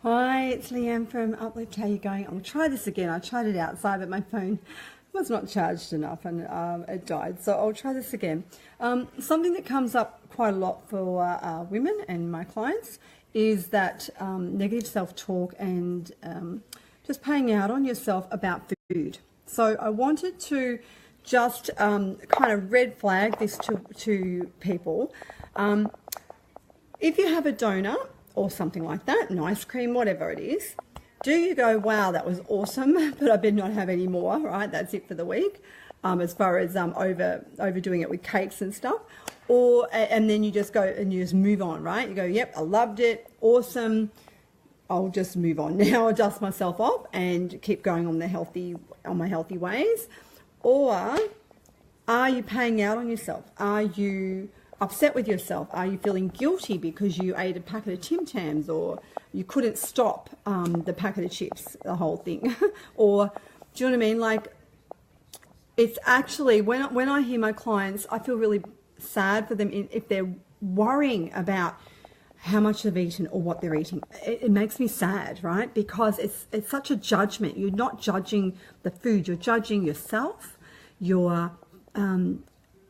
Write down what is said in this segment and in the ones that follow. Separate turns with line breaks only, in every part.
Hi, it's Leanne from Uplift. How you going? I'll try this again. I tried it outside, but my phone was not charged enough and it died. So I'll try this again. Something that comes up quite a lot for women and my clients is that negative self-talk and just paying out on yourself about food. So I wanted to just kind of red flag this to people. If you have a donut or something like that, an ice cream, whatever it is, do you go, wow, that was awesome, but I better not have any more, right? That's it for the week, as far as overdoing it with cakes and stuff. And then you just go and you just move on, right? You go, yep, I loved it, awesome, I'll just move on now, dust myself off and keep going on my healthy ways. Or are you paying out on yourself? Are you upset with yourself? Are you feeling guilty because you ate a packet of Tim Tams, or you couldn't stop the packet of chips, the whole thing? Or do you know what I mean? Like, it's actually, when I hear my clients, I feel really sad for them if they're worrying about how much they've eaten or what they're eating. It makes me sad, right? Because it's such a judgment. You're not judging the food, you're judging yourself. You're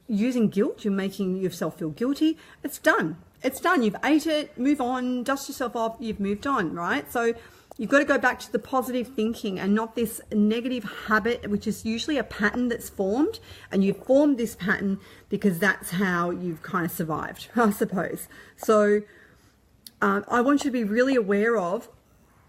using guilt, you're making yourself feel guilty. It's done. It's done. You've ate it, move on, dust yourself off, you've moved on, right? So you've got to go back to the positive thinking and not this negative habit, which is usually a pattern that's formed. And you've formed this pattern because that's how you've kind of survived, I suppose. So I want you to be really aware of,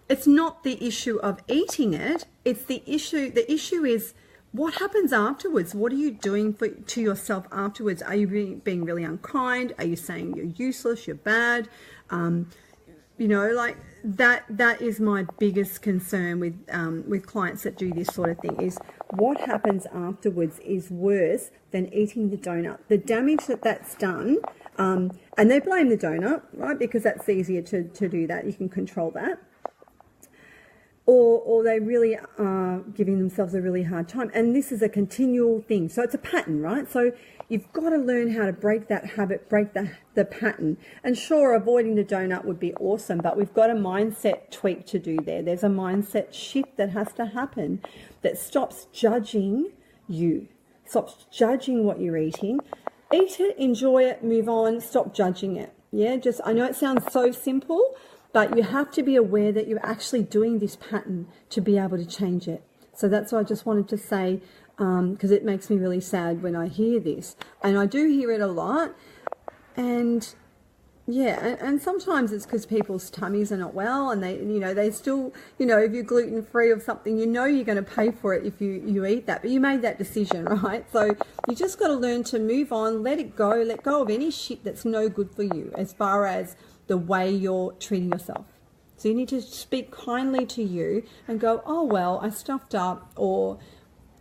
it's not the issue of eating it, it's the issue is, what happens afterwards? What are you doing to yourself afterwards? Are you being really unkind? Are you saying you're useless, you're bad? Like that is my biggest concern with clients that do this sort of thing, is what happens afterwards is worse than eating the donut. The damage that's done, and they blame the donut, right? Because that's easier to do that. You can control that. Or they really are giving themselves a really hard time. And this is a continual thing. So it's a pattern, right? So you've got to learn how to break that habit, break the pattern. And sure, avoiding the donut would be awesome, but we've got a mindset tweak to do there. There's a mindset shift that has to happen that stops judging you, stops judging what you're eating. Eat it, enjoy it, move on, stop judging it. Yeah, I know it sounds so simple, but you have to be aware that you're actually doing this pattern to be able to change it. So that's what I just wanted to say, because it makes me really sad when I hear this. And I do hear it a lot. And yeah, and sometimes it's because people's tummies are not well, and they still, if you're gluten-free or something, you're going to pay for it if you eat that. But you made that decision, right? So you just got to learn to move on, let go of any shit that's no good for you as far as the way you're treating yourself. So you need to speak kindly to you and go, oh, well, I stuffed up, or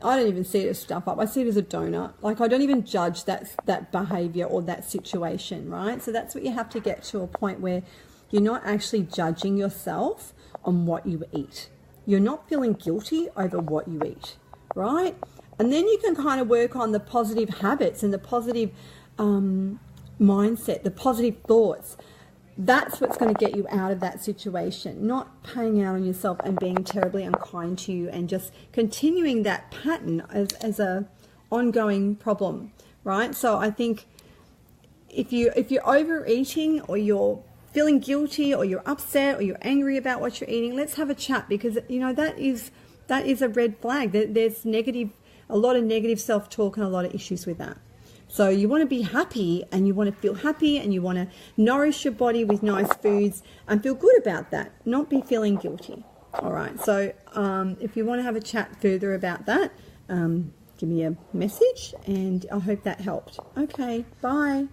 I don't even see it as stuff up. I see it as a donut. Like, I don't even judge that behavior or that situation, right? So that's what you have to get to, a point where you're not actually judging yourself on what you eat. You're not feeling guilty over what you eat, right? And then you can kind of work on the positive habits and the positive mindset, the positive thoughts. That's what's going to get you out of that situation, not paying out on yourself and being terribly unkind to you and just continuing that pattern as a ongoing problem, right? So I think if you're overeating, or you're feeling guilty, or you're upset, or you're angry about what you're eating, let's have a chat, because that is a red flag. There's a lot of negative self-talk and a lot of issues with that. So you want to be happy, and you want to feel happy, and you want to nourish your body with nice foods and feel good about that, not be feeling guilty. All right. So if you want to have a chat further about that, give me a message, and I hope that helped. Okay. Bye.